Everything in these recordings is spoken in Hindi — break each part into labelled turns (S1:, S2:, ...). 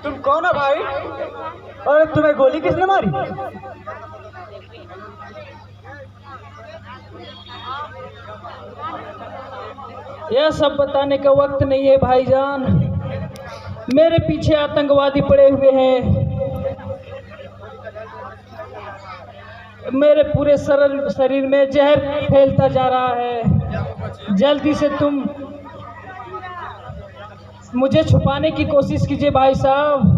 S1: तुम कौन हो भाई? और तुम्हें गोली किसने मारी?
S2: यह सब बताने का वक्त नहीं है भाईजान। मेरे पीछे आतंकवादी पड़े हुए हैं। मेरे पूरे शरीर में जहर फैलता जा रहा है। जल्दी से तुम मुझे छुपाने की कोशिश कीजिए भाई साहब।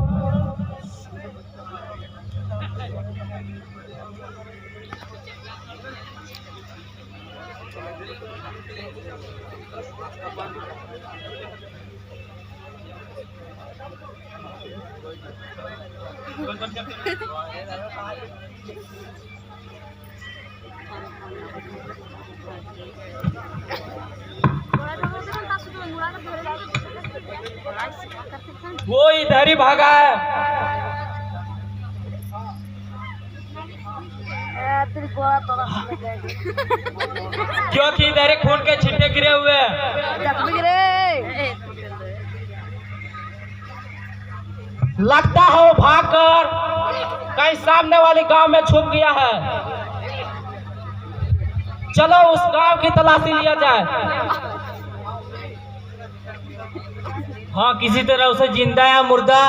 S2: वो इधर ही भागा है। क्योंकि इधर ही खून के छींटे गिरे हुए हैं। लगता है वो भागकर कहीं सामने वाले गांव में छुप गया है। चलो उस गांव की तलाशी लिया जाए। हाँ, किसी तरह उसे जिंदा या मुर्दा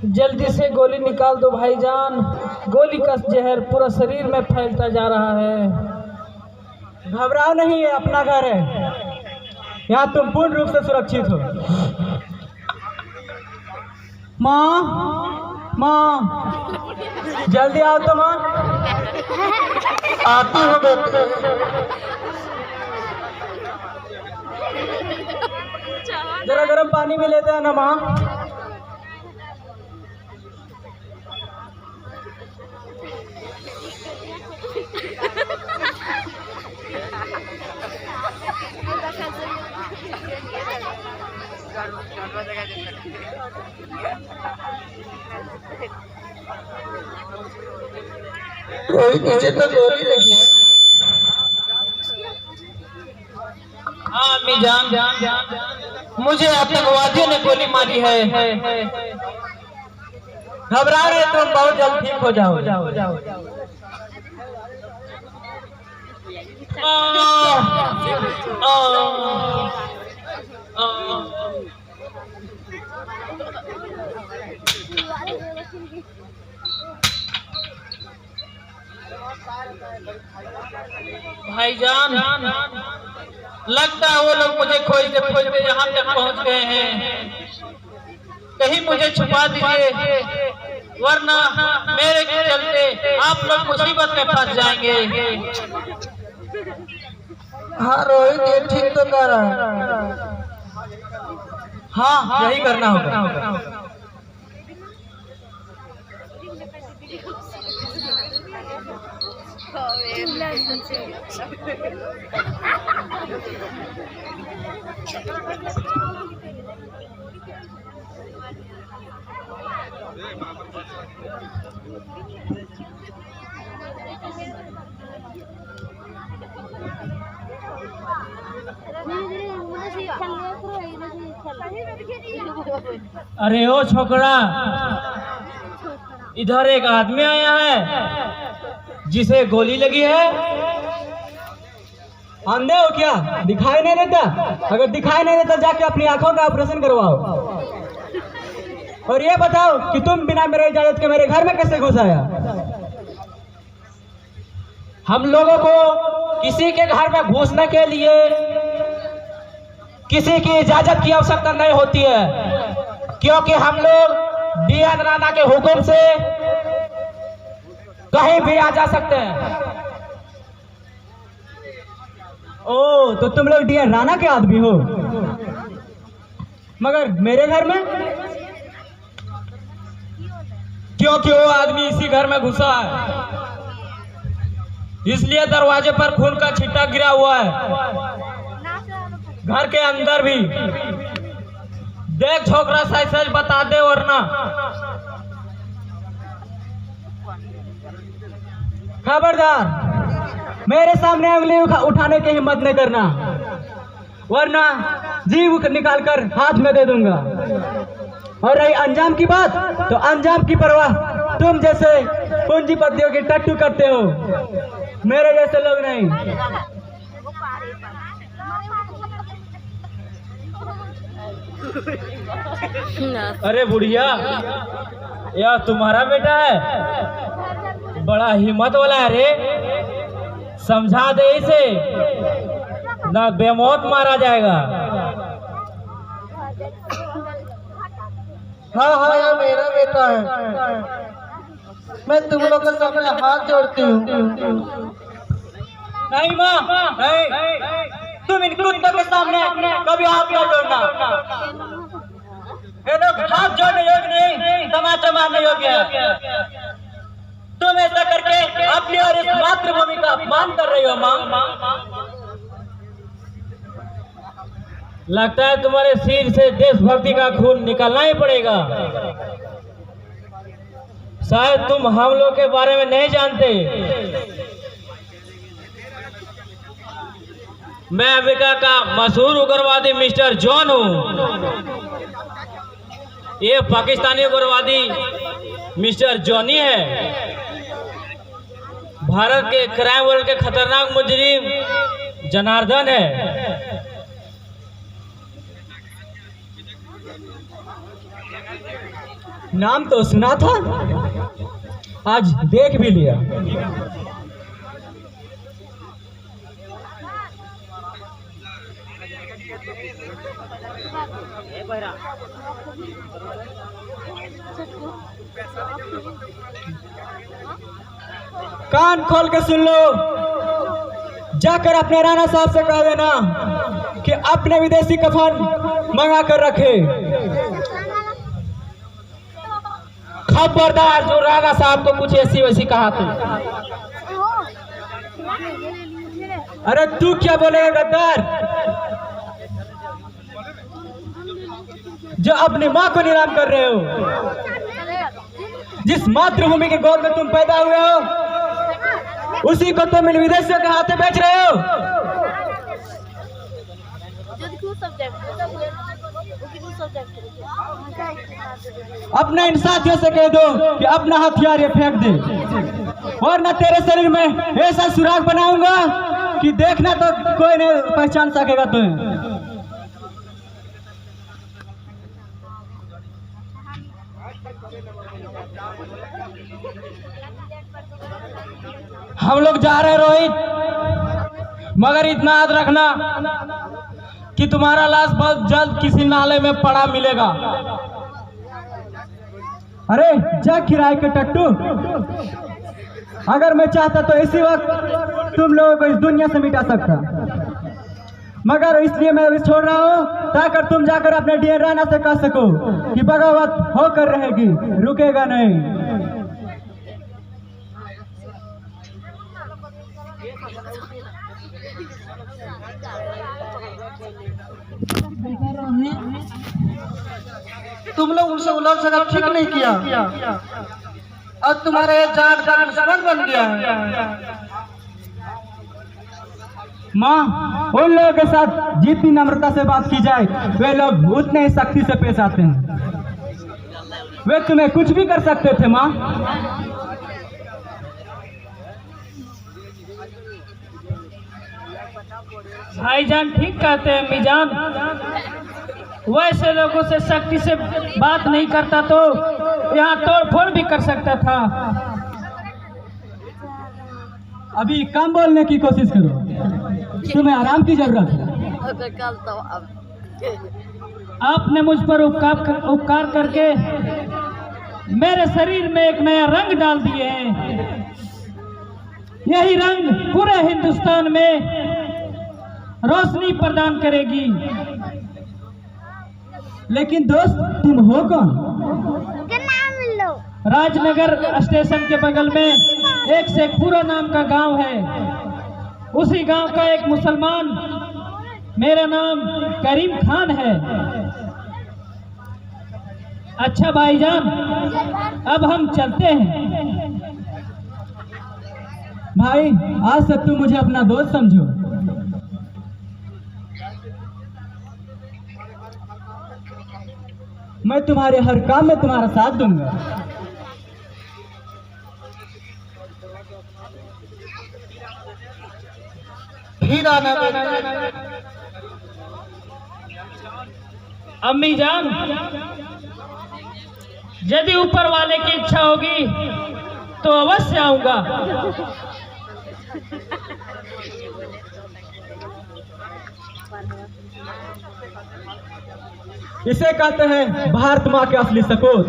S2: जल्दी से गोली निकाल दो भाईजान। गोली का जहर पूरा शरीर में फैलता जा रहा है।
S1: घबराओ नहीं, है अपना घर है। यहाँ तुम पूर्ण रूप से सुरक्षित हो। माँ, माँ, जल्दी आओ तो माँ। आती हो बेटे। जरा गर्म पानी भी लेते हैं ना माँ। मुझे तो गोली लगी है।
S2: हाँ अम्मी जान, मुझे आतंकवादियों ने गोली मारी है।
S1: घबरा रहे तुम, बहुत जल्द ठीक हो जाओ।
S2: भाईजान, लगता है वो लोग मुझे खोजते खोजते यहाँ तक पहुँच गए हैं। कहीं मुझे छुपा दीजिए, वरना मेरे चलते आप लोग मुसीबत में फंस जाएंगे।
S1: हाँ रोहित, ये ठीक तो कर रहा है। हाँ, यही करना होगा।
S2: अरे ओ छोकरा, इधर एक आदमी आया है जिसे गोली लगी है।
S1: अंधे हो क्या? दिखाई नहीं देता? अगर दिखाई नहीं देता जाके अपनी आंखों का ऑपरेशन करवाओ। और ये बताओ कि तुम बिना मेरे इजाजत के मेरे घर में कैसे घुस आया?
S2: हम लोगों को किसी के घर में घुसने के लिए किसी की इजाजत की आवश्यकता नहीं होती है, क्योंकि हम लोग डीएन राणा के हुक्म से कहीं भी आ जा सकते हैं।
S1: ओ, तो तुम लोग डीएन राणा के आदमी हो? मगर मेरे घर में?
S2: क्योंकि वो आदमी इसी घर में घुसा है, इसलिए दरवाजे पर खून का छिट्टा गिरा हुआ है। घर के अंदर भी देख, छोकरा सच सच बता दे वरना।
S1: खबरदार, मेरे सामने उंगली उठाने की हिम्मत नहीं करना, वरना जीव निकाल कर हाथ में दे दूंगा। और रही अंजाम की बात, तो अंजाम की परवाह तुम जैसे पूंजीपतियों की टट्टू करते हो, मेरे जैसे लोग नहीं।
S2: अरे बुढ़िया, यह तुम्हारा बेटा है? बड़ा हिम्मत वाला है रे, समझा दे इसे, ना बेमौत मारा जाएगा।
S1: हाँ हाँ, यह मेरा बेटा है। मैं तुम लोग के सामने हाथ जोड़ती हूँ।
S2: नहीं माँ, नहीं,
S1: तुम इन कुत्तों के सामने कभी हाथ नहीं जोड़ना। ये लोग हाथ जोड़ने योग्य नहीं, तमाचा मारने योग्य है। तुम ऐसा करके अपनी और इस मातृभूमि का अपमान कर रही हो माँ।
S2: लगता है तुम्हारे सिर से देशभक्ति का खून निकलना ही पड़ेगा। शायद तुम हम लोग के बारे में नहीं जानते। मैं अमेरिका का मशहूर उग्रवादी मिस्टर जॉन हूँ। ये पाकिस्तानी उग्रवादी मिस्टर जॉनी है। भारत के क्राइम वर्ल्ड के खतरनाक मुजरिम जनार्दन है।
S1: नाम तो सुना था, आज देख भी लिया। कान खोल के सुन लो, जाकर अपने राणा साहब से कह देना कि अपने विदेशी कफन मंगा कर रखे।
S2: खबरदार, जो राणा साहब को कुछ ऐसी वैसी कहा तू।
S1: अरे तू क्या बोलेगा गद्दार, जो अपनी माँ को नीलाम कर रहे हो? जिस मातृभूमि के गोद में तुम पैदा हुए हो, उसी को तुम इन विदेशियों के हाथे बेच रहे हो। अपने इन साथियों से कह दो कि अपना हथियार ये फेंक दे, वरना तेरे शरीर में ऐसा सुराग बनाऊंगा कि देखना तो कोई नहीं पहचान सकेगा तुम्हें।
S2: हम लोग जा रहे हैं रोहित, मगर इतना याद रखना कि तुम्हारा लाश बहुत जल्द किसी नाले में पड़ा मिलेगा।
S1: अरे जा किराए के टट्टू, अगर मैं चाहता तो इसी वक्त तुम लोगों को इस दुनिया से मिटा सकता, मगर इसलिए मैं अभी छोड़ रहा हूँ ताकि तुम जाकर अपने डीएन राणा से कह सको कि बगावत होकर रहेगी, रुकेगा नहीं। तुम लोग उनसे उलझ सका ठीक नहीं किया, और तुम्हारे जाट का दुश्मन बन गया है। माँ, उन लोगों के साथ जितनी नम्रता से बात की जाए, वे लोग उतने ही सख्ती से पेश आते हैं। वे तुम्हें कुछ भी कर सकते थे माँ।
S2: भाईजान ठीक कहते हैं मीजान, वैसे लोगों से सख्ती से बात नहीं करता तो यहाँ तोड़फोड़ भी कर सकता था।
S1: अभी कम बोलने की कोशिश करो, तुम्हें आराम की जरूरत है।
S2: आपने मुझ पर उपकार करके मेरे शरीर में एक नया रंग डाल दिए हैं। यही रंग पूरे हिंदुस्तान में रोशनी प्रदान करेगी।
S1: लेकिन दोस्त तुम हो कौन?
S2: राजनगर स्टेशन के बगल में एक शेखपुरा नाम का गांव है। उसी गांव का एक मुसलमान, मेरा नाम करीम खान है। अच्छा भाईजान, अब हम चलते हैं।
S1: भाई आज से तुम मुझे अपना दोस्त समझो। मैं तुम्हारे हर काम में तुम्हारा साथ दूंगा।
S2: फिर आना अम्मी जान, यदि ऊपर वाले की इच्छा होगी तो अवश्य आऊंगा।
S1: इसे कहते हैं भारत माँ के असली सपूत।